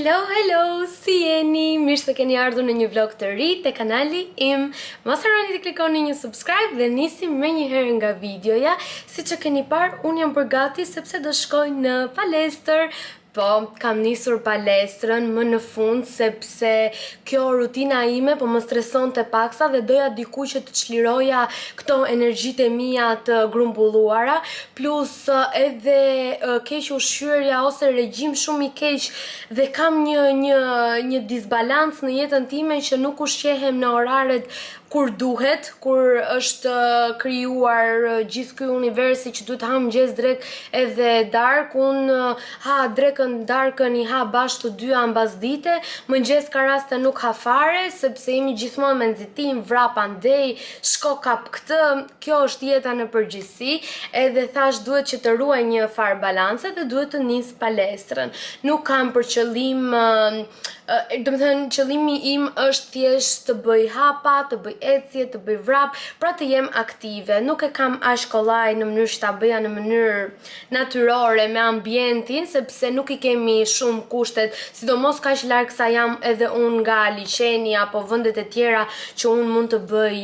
Hello, si jeni? Mirë se keni ardhur në një vlog të ri te kanali im. Mos harroni të klikoni një subscribe dhe nisim menjëherë nga videoja. Siç e keni parë, unë jam përgati sepse do shkoj në palestër. Po, kam nisur palestrën më në fund sepse kjo rutina ime po më streson të paksa dhe doja diku që të çliroja këto energjitë e mia të grumbulluara, plus edhe keq ushqyerja ose regjim shumë i keq dhe kam një disbalancë në jetën time që nuk ushqehem në oraret kur duhet, kur është krijuar gjithë ky universi që duhet ha mëngjes drek edhe dark, unë ha drekën darkën i ha bashkë të dyja mbas dite, mëngjes ka raste nuk ha fare, sepse jemi gjithmonë me nxitim, vrap andej, shko kap këtë, kjo është jeta në përgjithësi, edhe thash duhet që të ruaj një far balance dhe duhet të nis palestrën. Nuk kam për qëllim, domethënë qëllimi im është thjesht të bëj hapa, të bëj ecje, të bëj vrap, pra të jem aktive. Nuk e kam aq kollaj në mënyrë që ta bëja në mënyrë natyrore me ambientin, sepse nuk i kemi shumë kushtet, sidomos kaq larg sa jam edhe unë nga liçeni apo vendet e tjera që unë mund të bëj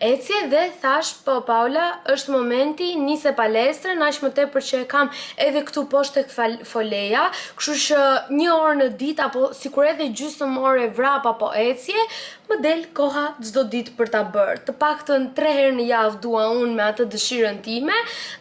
ecje dhe thash, po Paula, është momenti, nise palestrën, aq më tepër që e kam edhe këtu poshtë tek foleja, kështu që një orë në ditë apo sikur edhe gjysmë ore vrap apo ecje, më del koha çdo ditë për ta bërë. Të paktën 3 herë në javë dua unë me atë dëshirën time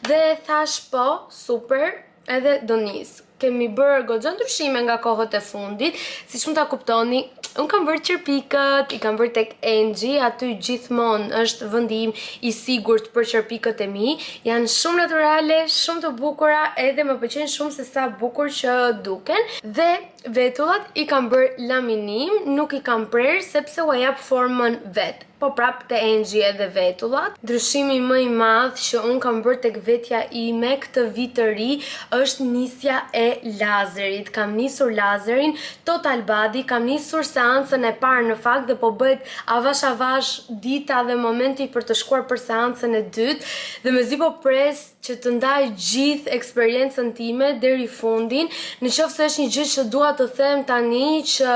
dhe thash po, super, edhe do nis. Kemi bërë goxha ndryshime nga kohët e fundit, siç mund ta kuptoni. Unë kam bërë qërpikët, i kam bërë tek Enxhi, aty gjithmonë është vendi im i sigurt për qërpikët e mi. Janë shumë natyrale, shumë të bukura, edhe më pëlqejnë shumë se sa bukur që duken. Dhe vetullat i kam bërë laminim, nuk i kam prerë sepse u jap formën vet. Po prap te Enxhi edhe vetullat. Ndryshimi më i madh që unë kam bërë tek vetja ime këtë vit të ri është nisja e lazerit. Kam nisur lazerin Total Body, kam nisur seancën e parë në fakt dhe po bëhet avash dita dhe momenti për të shkuar për seancën e dytë dhe mezi po pres që të ndaj gjithë eksperiencën time deri fundin. Nëse është një gjë që dua të them tani që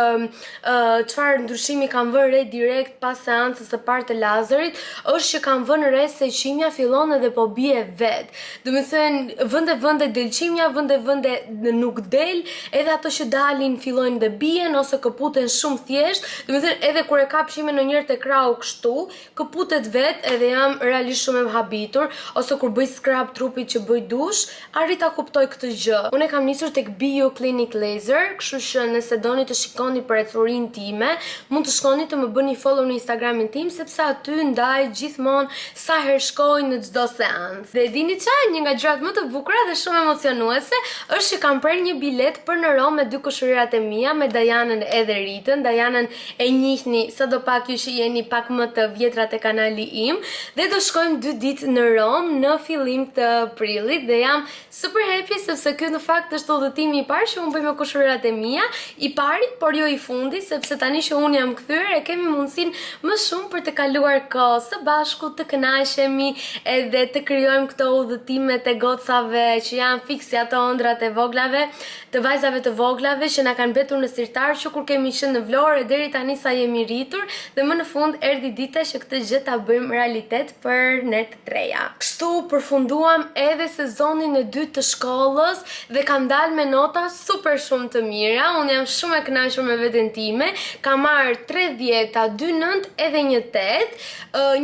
çfarë ndryshimi kam vënë re direkt pas seancës së parë të lazerit, është që kam vënë re se qimja fillon edhe po bie vet. Domethënë vende del qimja, vende nuk del, edhe ato që dalin fillojnë dhe bien ose këputen shumë thjesht. Domethënë edhe kur e kap qimin në njëherë te krau kështu, këputet vet edhe jam realisht shumë e habitur, ose kur bëj scrub trupit që bëj dush, arrit ta kuptoj këtë gjë. Unë e kam nisur tek Bio Clinic Laser, kështu që nëse doni të shikoni për ecurinë time, mund të shkoni të më bëni follow në Instagramin tim, sepse aty ndaj gjithmonë sa herë shkoj në çdo seancë. Dhe dini çfarë, një nga gjërat më të bukura dhe shumë emocionuese është që kam prerë një bilet për në Rom me 2 kushërirat e mia, me Dajanën edhe Ritën. Dajanën e njihni sadopak ju që jeni pak më të vjetra te kanali im, dhe do shkojmë 2 ditë në Rom në fillim të prillit dhe jam super happy sepse ky në fakt është udhëtimi i parë që unë bëj me kushërirat e mia, i pari, por jo i fundi, sepse tani që unë jam kthyer e kemi mundësinë më shumë për të kaluar kohë së bashku, të kënaqemi edhe të krijojmë këto udhëtime të gocave që janë fiksi, ato ëndrat e voglave, të vajzave të voglave që na kanë mbetur në sirtar që kur kemi qenë në Vlorë deri tani sa jemi rritur, dhe më në fund erdhi dita që këtë gjë ta bëjmë realitet për ne të treja. Kështu përfunduam edhe sezonin e dytë të shkollës dhe kam dalë me nota super shumë të mira. Unë jam shumë e kënaqur me veten time. Kam marrë 3 10, 2 9 edhe një 8.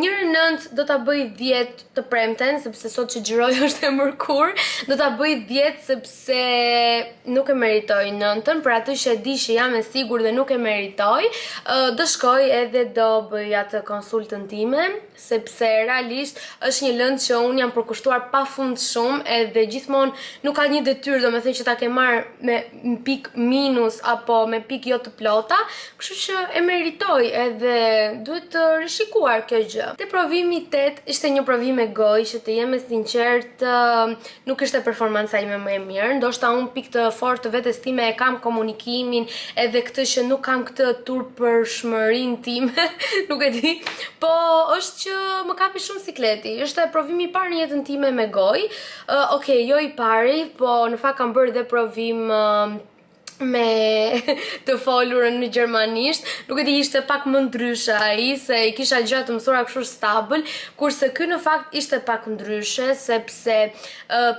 Njërë 9 do ta bëj 10 të premten, sepse sot që xhiroj është e mërkur. Do ta bëj 10 sepse nuk e meritoj 9-ën, për atë që e di që jam e sigurt dhe nuk e meritoj. Do shkoj edhe do bëj atë konsultën time, sepse realisht është një lëndë që unë jam përkushtuar pafund shumë edhe gjithmonë nuk ka një detyrë, domethënë që ta ke marrë me pik minus apo me pik jo të plota, kështu që e meritoj edhe duhet të rishikuar kjo gjë. Te provimi 8 ishte një provim e gojë që të jem e sinqert, nuk ishte performanca ime më e mirë, ndoshta unë pik të fortë të vetes time e kam komunikimin edhe këtë që nuk kam këtë turpërshmërinë time, nuk e di, po është që më kapi shumë sikleti. Ishte provimi i parë në jetën time me gojë. Okej, jo i pari, po në fakt kam bërë dhe provim me të folurën në gjermanisht, nuk e di ishte pak më ndryshe ai, se I kisha gjatë të mësora kështu stabil, kurse ky në fakt ishte pak ndryshe, sepse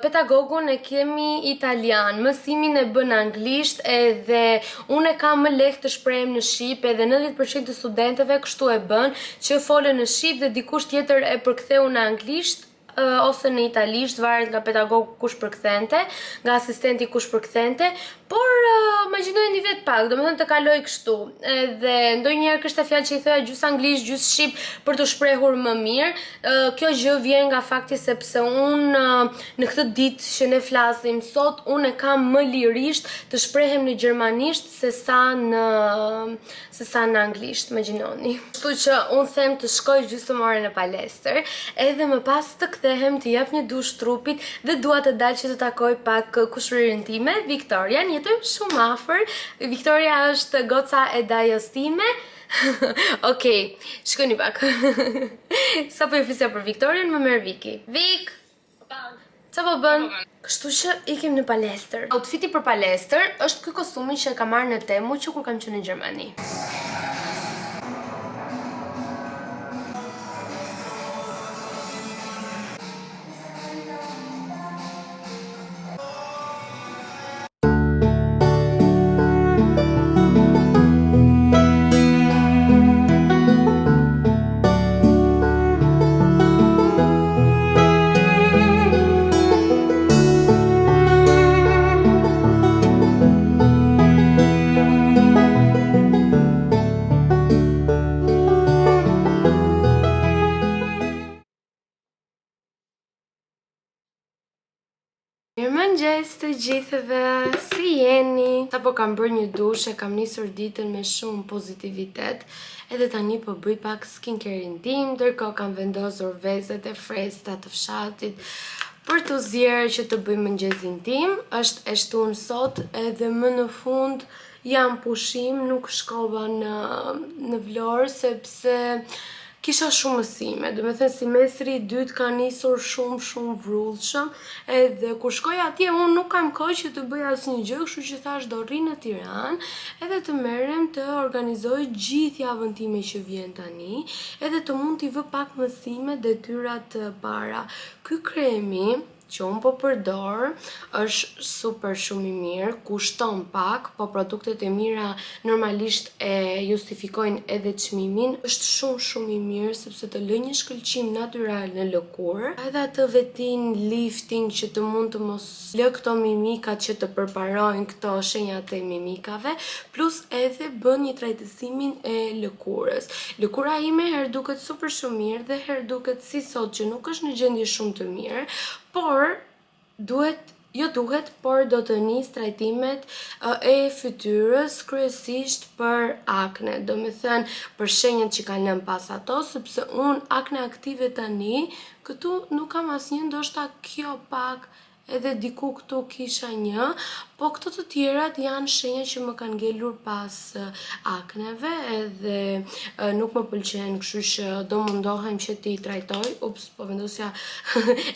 pedagogun e kemi italian, mësimin e bën anglisht, edhe unë e kam më lehtë të shprehem në shqip, edhe 90% të studentëve kështu e bën, që folën në shqip dhe dikush tjetër e përktheu në anglisht, ose në italisht, varet nga pedagogu kush përkthente, nga asistenti kush përkthente, por imagjinojeni vetë pak, domethënë të kaloj kështu. Edhe ndonjëherë kishte fjalë që I thoya gjys anglisht, gjys shqip për të shprehur më mirë. Kjo gjë vjen nga fakti sepse unë në këtë ditë që ne flasim sot, unë e kam më lirisht të shprehem në gjermanisht se sa në anglisht, imagjinoni. Kështu që unë them të shkoj gjysmore në palestër, edhe më pas të kthehem të jap një dush trupit dhe dua të dal që të takoj pak kushërinë time, Victoria. Jetojmë shumë afër. Victoria është goca e dajos time. Okej, shkoni pak. Sa po I flisja për Victorian, më merr Viki. Vik! Qa po bën? Kështu që ikim në palestër. Outfiti për palestër është ky kostumi që e kam marrë në Temu që kur kam qenë në Gjermani. Mirëmëngjes të gjithëve, si jeni? Sapo kam bërë një dush, e kam nisur ditën me shumë pozitivitet, edhe tani po bëj pak skincare-in tim, ndërkohë kam vendosur vezët e freskëta të fshatit për të zgjerë që të bëj mëngjesin tim. Është e shtunë sot edhe më në fund jam pushim, nuk shkova në Vlorë sepse kisha shumë mësime, do me thënë semestri I dytë ka nisur shumë vrullshëm, edhe kur shkoj atje unë nuk kam kohë që të bëj asnjë gjë, kështu që thash do rri në Tiranë, edhe të merrem të organizoj gjithë javën time që vjen tani, edhe të mund t'i vë pak mësime detyra të para. Ky kremi që unë po përdor është super shumë I mirë, kushton pak, po produktet e mira normalisht e justifikojnë edhe çmimin. Është shumë I mirë sepse të lë një shkëlqim natyral në lëkurë, edhe atë vetin lifting që të mund të mos lë këto mimikat që të përparojnë këto shenjat e mimikave, plus edhe bën një trajtësimin e lëkurës. Lëkura ime herë duket super shumë mirë dhe herë duket si sot që nuk është në gjendje shumë të mirë, por por do të nis trajtimet e fytyrës kryesisht për akne, do me thënë për shenjat që kanë lënë pas ato, sepse unë akne aktive tani, këtu nuk kam asnjë, ndoshta kjo pak, edhe diku këtu kisha një, po këto të tjerat janë shenja që më kanë ngelur pas akneve, edhe nuk më pëlqen, kështu që do mundohem që t'i trajtoj. Ups, po vendosja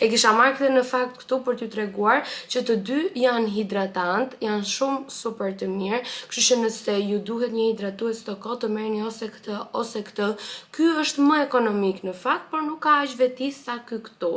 e kisha marrë këtë në fakt këtu për t'ju treguar që të dy janë hidratant, janë shumë super të mirë, kështu që nëse ju duhet një hidratues të kohë, të merrni ose këtë ose këtë. Ky është më ekonomik në fakt, por nuk ka aq vetis sa ky këtu.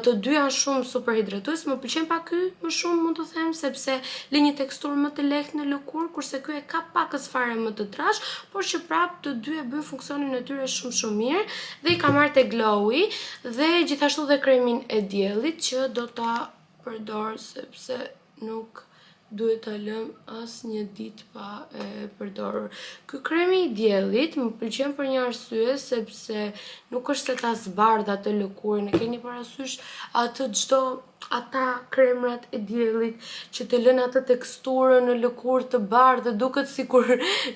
Të dy janë shumë super hidratues, më pëlqen pak ky më shumë, mund të them, sepse lë një teksturë më të lehtë në lëkurë, kurse ky e ka pakës fare më të trash, por që prapë të dy e bëjnë funksionin e tyre shumë mirë, dhe I kam marrë te Glowy, dhe gjithashtu dhe kremin e diellit që do ta përdor sepse nuk duhet ta lëm asnjë ditë pa e përdorur. Ky kremi I diellit më pëlqen për një arsye, sepse nuk është se ta zbardh atë lëkurën, e keni parasysh ata kremrat e diellit që të lën atë teksturën në lëkurë të bardhë, duket sikur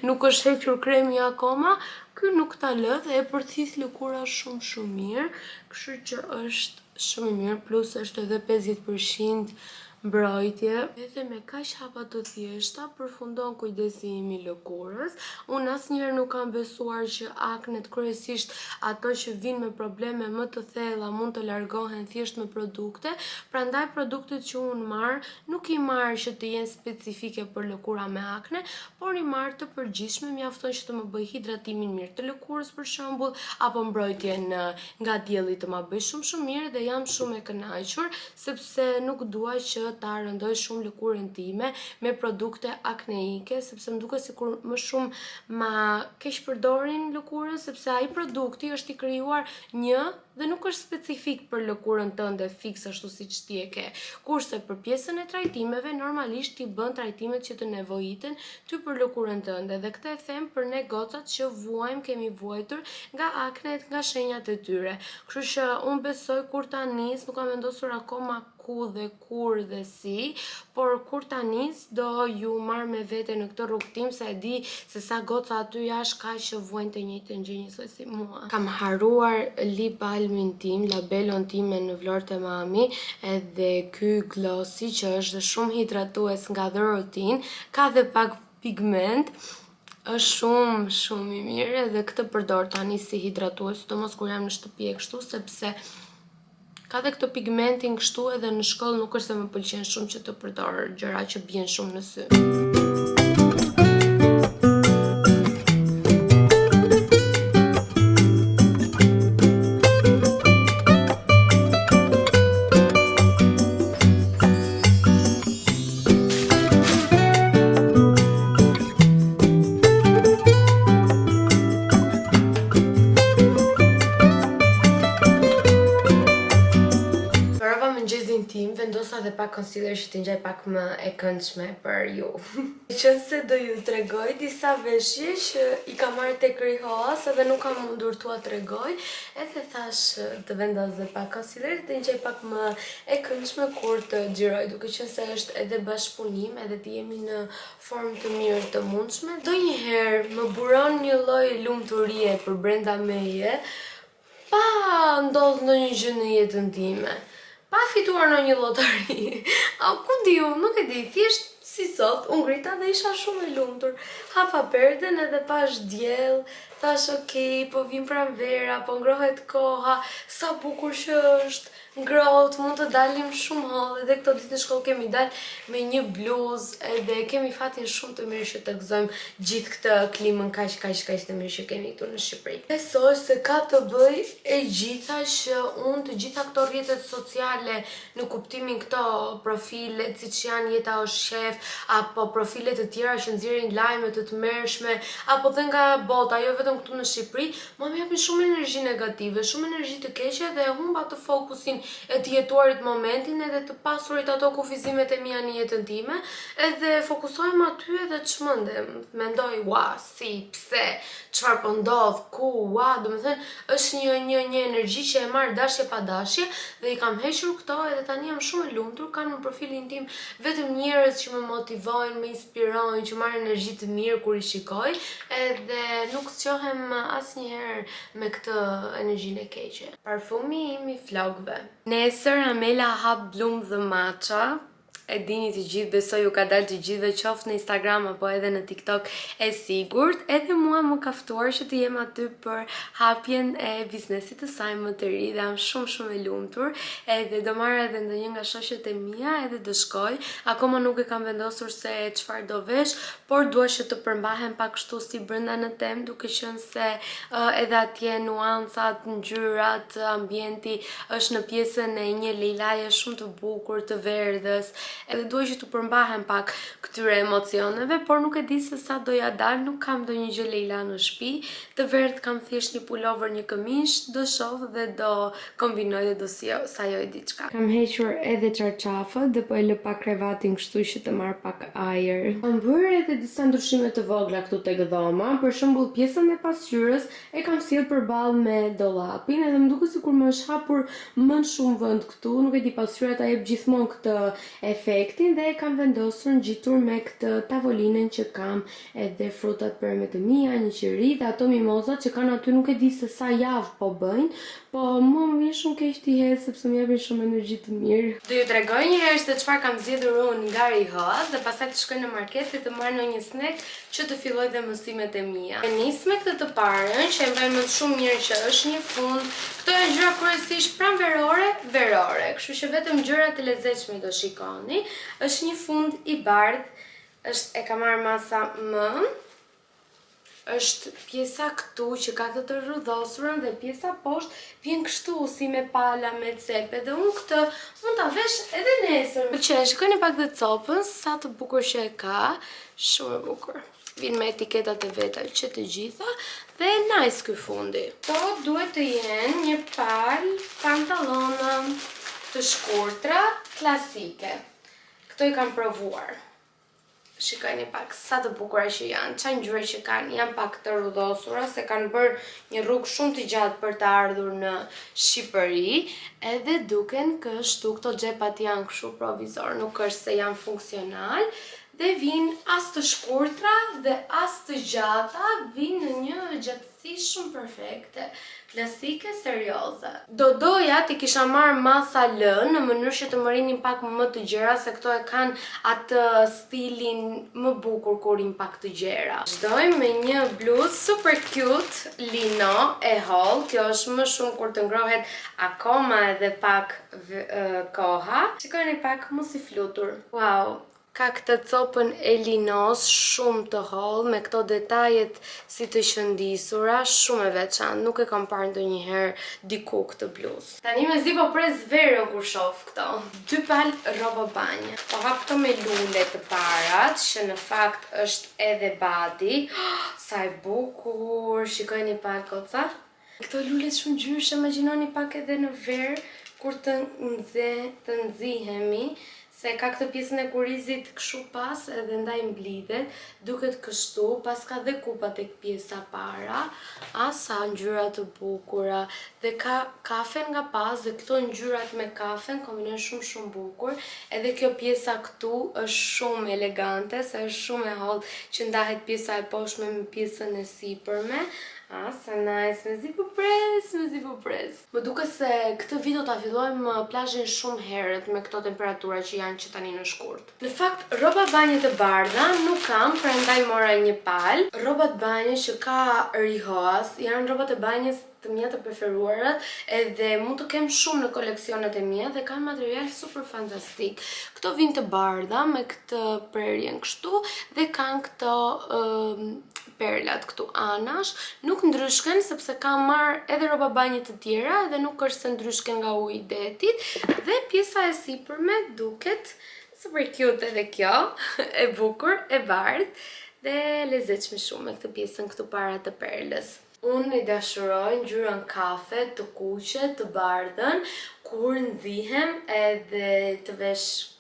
nuk është hequr kremi akoma. Ky nuk ta lë dhe e përthith lëkura shumë mirë, kështu që është shumë I mirë, plus është edhe 50% mbrojtje. Edhe me kaq hapa të thjeshta përfundon kujdesi im i lëkurës. Unë asnjëherë nuk kam besuar që aknet, kryesisht ato që vinë me probleme më të thella, mund të largohen thjesht me produkte. Prandaj produktet që unë marr nuk i marr që të jenë specifike për lëkura me akne, por i marr të përgjithshme, mjafton që të më bëj hidratimin mirë të lëkurës për shembull, apo mbrojtjen nga dielli të më bëj shumë mirë, dhe jam shumë e kënaqur sepse nuk dua që ta rëndoj shumë lëkurën time me produkte akneike, sepse më duket sikur më shumë ma keq përdorin lëkurën, sepse ai produkti është i krijuar dhe nuk është specifik për lëkurën tënde fiks ashtu siç ti e ke. Kurse për pjesën e trajtimeve normalisht ti bën trajtimet që të nevojiten ty për lëkurën tënde, dhe këtë e them për ne gocat që vuajmë, kemi vuajtur nga aknet, nga shenjat e tyre. Kështu që unë besoj kur ta nis, nuk kam vendosur akoma ku dhe kur dhe si, por kur ta nis do ju marr me vete në këtë rrugtim, se e di se sa goca aty jashtë ka që vuajnë të njëjtën gjë njësoj si mua. Kam haruar lip balmin tim, labelon time në Vlorë te Mami, edhe ky glossi që është dhe shumë hidratues nga The Routine, ka dhe pak pigment, është shumë i mirë, edhe këtë përdor tani si hidratues, sidomos kur jam në shtëpi e kështu, sepse ka dhe këto pigmentin kështu, edhe në shkollë nuk është se më pëlqen shumë që të përdor gjëra që bien shumë në sy. Vendosa dhe pak concealer që t'i ngjaj pak më e këndshme për ju. Qëse do ju tregoj disa veshje që i kam marrë tek Rihoas, edhe nuk kam mundur t'ua tregoj, edhe thash të vendos dhe pak concealer të ngjaj pak më e këndshme kur të xhiroj, duke qenë se është edhe bashkëpunim, edhe të jemi në formë të mirë të mundshme. Ndonjëherë më buron një lloj lumturie për brenda meje, pa ndodh ndonjë gjë në jetën time. Pa fituar në një lotari, ku di unë, nuk e di, thjesht si sot, unë ngrita dhe isha shumë e lumtur. Hapa perden edhe pash diell, thash okej, po vim pranvera, po ngrohet koha, sa bukur që është, ngrohtë, mund të dalim shumë holl, edhe këto ditë në shkollë kemi dalë me një bluzë, edhe kemi fatin shumë të mirë që të gëzojmë gjithë këtë klimën kaq të mirë që kemi këtu në Shqipëri. Besoj se ka të bëj e gjitha që unë të gjitha këto rrjetet sociale, në kuptimin këto profile, siç janë Jeta o Shef, apo profile të tjera që nxjerrin lajme të tmerrshme, apo dhe nga bota, jo vetëm këtu në Shqipëri, më japin shumë energji negative, shumë energji të keqe, dhe humba të fokusin e të jetuarit momentin, edhe të pasurit ato kufizimet e mia në jetën time, edhe fokusohem aty edhe çmendem, mendoj si, pse, çfarë po ndodh, ku, domethënë është një energji që e marr dashje pa dashje, dhe i kam hequr këto, edhe tani jam shumë e lumtur, kanë në profilin tim vetëm njerëz që më motivojnë, më inspirojnë, që marrin energji të mirë kur i shikoj, edhe nuk sqohem asnjëherë me këtë energjinë e keqe. Parfumi im i flokëve. Nesër Amela hap Bloom the Matcha. E dini të gjithë, besoj ju ka dalë të gjithëve, qoftë në Instagram apo edhe në TikTok e sigurt. Edhe mua më ka ftuar që të jem aty për hapjen e biznesit të saj më të ri, dhe jam shumë e lumtur. Edhe do marr edhe ndonjë nga shoqet e mia, edhe do shkoj. Akoma nuk e kam vendosur se çfarë do vesh, por dua që të përmbahem pak kështu si brenda në temë, duke qenë se edhe atje nuancat, ngjyrat, ambienti është në pjesën e një lejlaje shumë të bukur, të verdhës. Edhe duaj që të përmbahem pak këtyre emocioneve, por nuk e di se sa doja dal, nuk kam ndonjë gjë Leila në shtëpi. Të verdh kam thjesht një pullover, një këmish, do shoh dhe do kombinoj dhe do sajoj diçka. Kam hequr edhe çarçafët dhe po e lë pak krevatin kështu që të marr pak ajër. Kam bërë edhe disa ndryshime të vogla këtu tek dhoma, për shembull pjesën e pasqyrës e kam sjell përballë me dollapin, edhe më duket sikur më është hapur më shumë vend këtu, nuk e di, pasqyra ta jep gjithmonë këtë efektin dhe e kam vendosur ngjitur me këtë tavolinën që kam edhe frutat përme të mia, një qiri dhe ato mimozat që kanë aty nuk e di se sa javë po bëjnë, po më vjen shumë keq t'i hedh sepse më japin shumë energji të mirë. Do ju tregoj një herë se çfarë kam zgjedhur unë nga Rihoas dhe pastaj të shkoj në market dhe të marr ndonjë snack që të filloj dhe mësimet e mia. Nis me këtë të parën, që e mbaj më shumë mirë që është një fund. Këto janë gjëra kryesisht pranverore, kështu që vetëm gjëra të lezetshme do shikoni. Është një fund i bardhë, e kam marrë masa M. Është pjesa këtu që ka të rrëdhosurën dhe pjesa poshtë vjen kështu si me pala, me cepe dhe unë këtë mund ta vesh edhe nesër. Pëlqen, shikoni pak dhe copën, sa të bukur që e ka, shumë e bukur. Vin me etiketat e veta që të gjitha dhe nice ky fundi. Këto duhet të jenë një palë pantallona të shkurtra klasike. Këto i kam provuar. Shikojni pak sa të bukura që janë, qa ngjyre që kanë, janë pak të rrëdhosura se kanë bërë një rrugë shumë të gjatë për të ardhur në Shqipëri, edhe duken kështu, këto xhepat janë kështu provizor, nuk është se janë funksional, dhe vinë as të shkurtra dhe as të gjata, vinë në një gjatësi shumë perfekte, klasike, serioze. Do doja t'i kisha marrë masa L në mënyrë që të më rinin pak më të gjera, se këto e kanë atë stilin më bukur kur rin pak të gjera. Vazhdojmë me një bluzë super cute, lino e holl. Kjo është më shumë kur të ngrohet akoma edhe pak koha. Shikoni pak, mos i flutur. Wow! Ka këtë copën e linos shumë të holl, me këto detajet si të qëndisura, shumë e veçantë, nuk e kam parë ndonjëherë diku këtë bluzë. Tani me zi po pres verën kur shoh këto. 2 palë rroba banje. Po hap këto me lule të parat, që në fakt është edhe body. Sa e bukur, shikojni pak goca. Këto lule shumë ngjyrëshe, imagjinoni pak edhe në verë kur të nxihemi. Se ka këtë pjesën e kurizit kështu pas edhe ndaj mblidhet, duket kështu, pas ka dhe kupa tek pjesa para, sa ngjyra të bukura, dhe ka kafen nga pas dhe këto ngjyrat me kafen kombinojnë shumë bukur, edhe kjo pjesa këtu është shumë elegante, se është shumë e holl që ndahet pjesa e poshtme me pjesën e sipërme. Sa nice, me zi po pres. Më duket se këtë video ta fillojmë plazhin shumë herët me këto temperatura që janë që tani në shkurt. Në fakt, rroba banje të bardha nuk kam, prandaj mora një palë. Rrobat banje që ka Rihoas janë rrobat e banjes të mia të preferuarat, edhe mund të kem shumë në koleksionet e mia dhe kanë material super fantastik. Këto vijnë të bardha me këtë prerjen kështu dhe kanë këto perlat këtu anash, nuk ndryshken sepse kam marrë edhe rroba banje të tjera dhe nuk është se ndryshken nga uji i detit, dhe pjesa e sipërme duket super cute edhe kjo, e bukur, e bardhë dhe lezetshme shumë me këtë pjesën këtu para të perlës. Unë i dashuroj ngjyrën kafe, të kuqe, të bardhën, kur nxihem edhe të vesh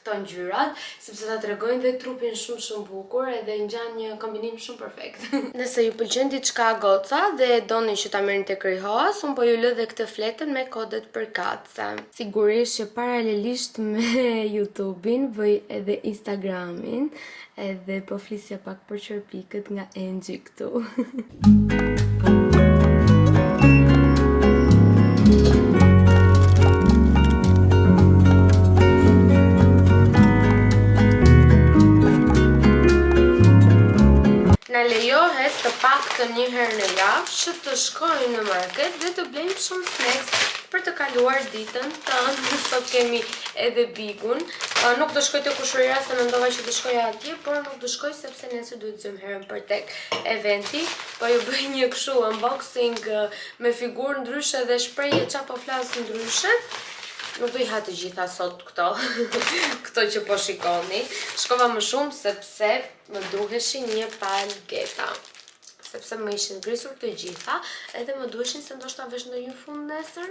këto ngjyrat, sepse ta tregojnë dhe trupin shumë bukur edhe ngjan një kombinim shumë perfekt. Nëse ju pëlqen diçka goca dhe doni që ta merrni tek Rihoas, unë po ju lë dhe këtë fletën me kodet përkatëse. Sigurisht që paralelisht me YouTube-in bëj edhe Instagramin, edhe po flisja pak për çerpikët nga Engji këtu. Na lejohet të paktën një herë në javë që të shkojmë në market dhe të blejmë shumë snacks për të kaluar ditën tonë. Sot kemi edhe bigun. Nuk do shkoj te kushërira se mendova që do shkoja atje, por nuk do shkoj sepse nesër duhet të zëm herën për tek eventi. Po ju bëj një kështu unboxing me figurë ndryshe dhe shprehje çapo flas ndryshe. Nuk do i ha të gjitha sot këto, këto që po shikoni. Shkova më shumë sepse më duheshin një palë geta. Sepse më ishin ngrisur të gjitha, edhe më duheshin se ndoshta vesh ndonjë fund nesër.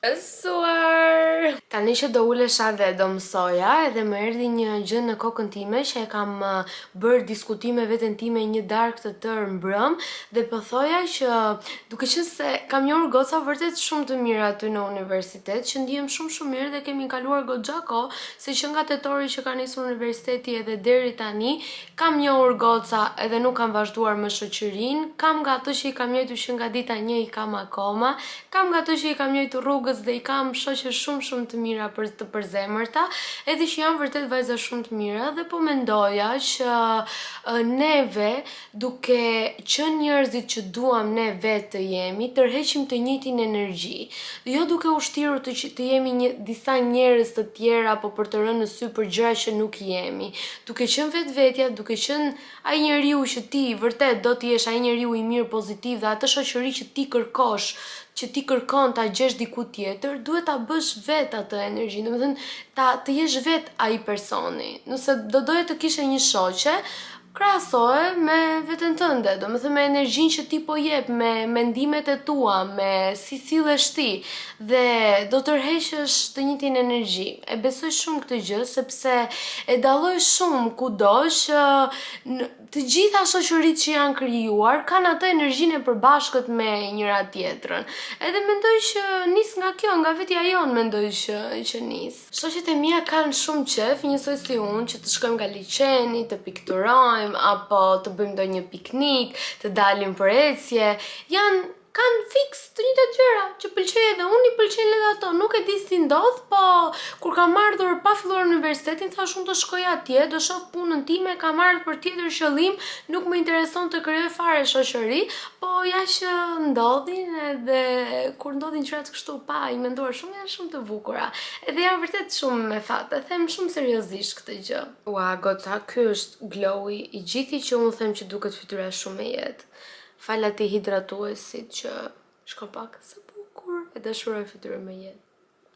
Suar! Tani që do ulesha dhe do mësoja edhe më erdhi një gjë në kokën time që e kam bërë diskutime veten time një darkë të tërë mbrëm dhe po thoja që duke qenë se kam njohur goca vërtet shumë të mira aty në universitet, që ndihem shumë mirë dhe kemi kaluar goxha kohë, se që nga tetori që ka nisur universiteti edhe deri tani kam njohur goca edhe nuk kam vazhduar më shoqërinë, kam nga ato që i kam njohur që nga dita 1 i kam akoma, kam nga ato që i kam njohur rrugës dhe i kam shoqe shumë të mira për të përzemërta, edhe që janë vërtet vajza shumë të mira dhe po mendoja që neve duke qenë njerëzit që duam ne vetë të jemi, tërheqim të njëjtin energji. Dhe jo duke ushtirur të jemi disa njerëz të tjera apo për të rënë në sy për gjëra që nuk jemi. Duke qenë vetvetja, duke qenë ai njeriu që ti vërtet do të jesh ai njeriu i mirë pozitiv dhe atë shoqëri që ti kërkosh, që ti kërkon ta gjesh diku tjetër, duhet ta bësh vetë atë energji. Domethënë të jesh vetë ai personi. Nëse do doje të kishe një shoqe, krahasoje me veten tënde, domethënë me energjinë që ti po jep, me mendimet e tua, me si sillesh ti dhe do tërheqësh të njëjtin energji. E besoj shumë këtë gjë sepse e dalloj shumë kudo që të gjitha shoqëritë që janë krijuar kanë atë energjinë e përbashkët me njëra tjetrën. Edhe mendoj që nis nga kjo, nga vetja jon mendoj që nis. Shoqet e mia kanë shumë qef, njësoj si unë, që të shkojmë nga liçeni, të pikturojmë apo të bëjmë ndonjë piknik, të dalim për ecje. Kanë fix të njëjtat gjëra që pëlqej edhe unë, i pëlqejnë edhe ato. Nuk e di si ndodh, po kur kam ardhur pa filluar universitetin, thash unë do shkoj atje, do shoh punën time, kam ardhur për tjetër qëllim, nuk më intereson të krijoj fare shoqëri, po ja që ndodhin edhe kur ndodhin gjërat kështu pa i menduar shumë janë shumë të bukura. Edhe janë vërtet shumë me fat, e them shumë seriozisht këtë gjë. Ua, goca, ky është glowi i gjithë që unë them që duket fytyra shumë e jetë. Fal atij hidratuesit që shko pak së bukur e dashuroj fytyrën me jetë.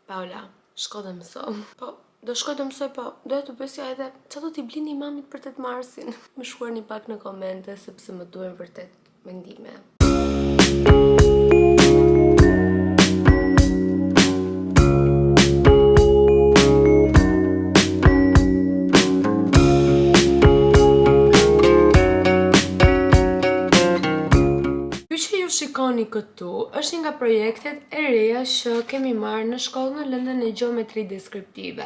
Paola, shko dhe mëso. Po, do shkoj të mësoj, po do të bësja edhe çfarë do t'i blini mamit për 8 marsin. Më shkruani pak në komente sepse më duhen vërtet mendime. Shikoni këtu, është një nga projektet e reja që kemi marrë në shkollë në lëndën e gjeometri deskriptive.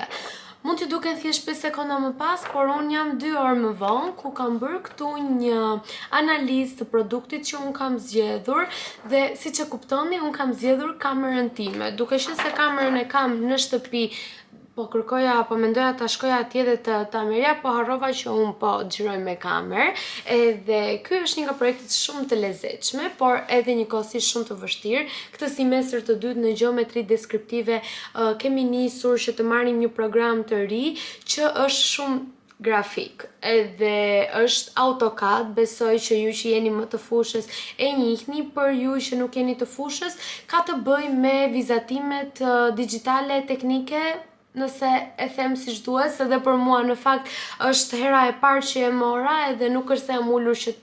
Mund t'ju duken thjesht 5 sekonda më pas, por unë jam 2 orë më vonë ku kam bërë këtu një analizë të produktit që unë kam zgjedhur dhe siç e kuptoni, unë kam zgjedhur kamerën time. Duke qenë se kamerën e kam në shtëpi, po kërkoja, po mendoja ta shkoja atje dhe ta merja, po harrova që unë po xhiroj me kamerë, edhe ky është një nga projektet shumë të lezetshme, por edhe njëkohësisht shumë të vështirë. Këtë semestër të dytë në gjeometri deskriptive kemi nisur që të marrim një program të ri që është shumë grafik, edhe është AutoCAD. Besoj që ju që jeni më të fushës e njihni, për ju që nuk jeni të fushës, ka të bëjë me vizatimet digjitale teknike, nëse e them siç duhet, edhe për mua në fakt është hera e parë që e mora, edhe nuk është se jam ulur që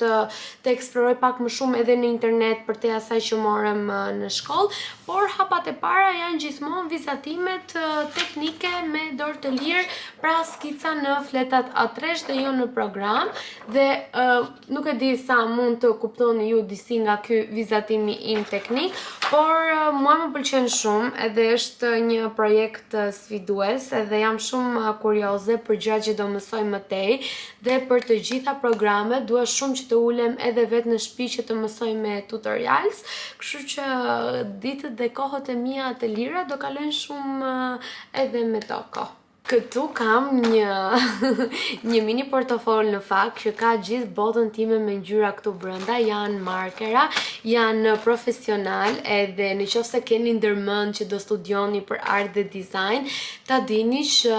të eksploroj pak më shumë edhe në internet përtej asaj që morëm në shkollë, por hapat e para janë gjithmonë vizatimet teknike me dorë të lirë, pra skica në fletat A3 dhe jo në program, dhe nuk e di sa mund të kuptoni ju disi nga ky vizatimi im teknik, por mua më pëlqen shumë, edhe është një projekt sfidues, edhe jam shumë kurioze për gjërat që do mësoj më tej, dhe për të gjitha programet dua shumë që të ulem edhe vetë në shtëpi që të mësoj me tutorials, kështu që ditët dhe kohët e mia të lira do kalojnë shumë edhe me to kohë. Këtu kam një mini portofol në fakt që ka gjithë botën time me ngjyra këtu brenda, janë markera, janë profesional, edhe në qoftë se keni ndërmend që do studioni për art dhe design, ta dini që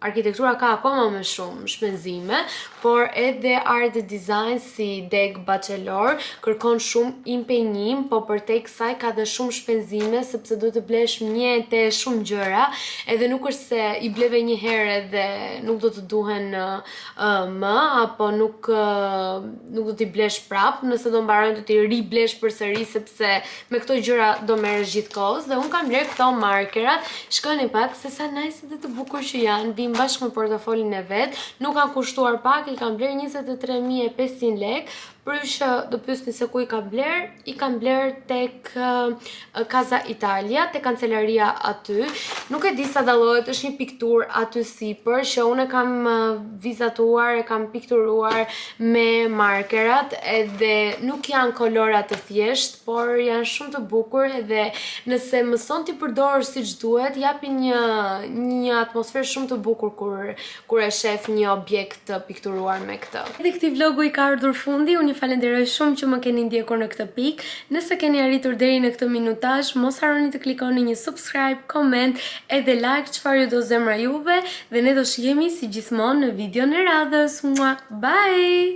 arkitektura ka akoma më shumë shpenzime, por edhe art design si deg bachelor kërkon shumë impenjim, po përtej kësaj ka dhe shumë shpenzime sepse duhet të blesh mjete, shumë gjëra, edhe nuk është se i bleve një herë dhe nuk do të duhen më, apo nuk do t'i blesh prap, nëse do mbarojnë do t'i riblesh përsëri sepse me këto gjëra do merresh gjithkohës. Dhe unë kam bler këto markerat, shkoni pak se sa nice dhe të bukur që janë, vim bashkë me portofolin e vet, nuk kanë kushtuar pak, i kam bler 23.500 lek. Për ju që do pyesni se ku i kam bler, i kam bler tek Casa Italia, tek kancelaria aty. Nuk e di sa dallohet, është një piktur aty sipër që unë kam vizatuar, e kam pikturuar me markerat, edhe nuk janë kolora të thjesht, por janë shumë të bukur, edhe nëse mëson ti përdorësh siç duhet, japin një atmosferë shumë të bukur kur e shef një objekt të pikturuar me këtë. Edhe këtij vlogu i ka ardhur fundi. Unë falenderoj shumë që më keni ndjekur në këtë pikë. Nëse keni arritur deri në këtë minutazh, mos harroni të klikoni një subscribe, comment edhe like, çfarë ju do zemra juve, dhe ne do shihemi si gjithmonë në videon e radhës. Bye!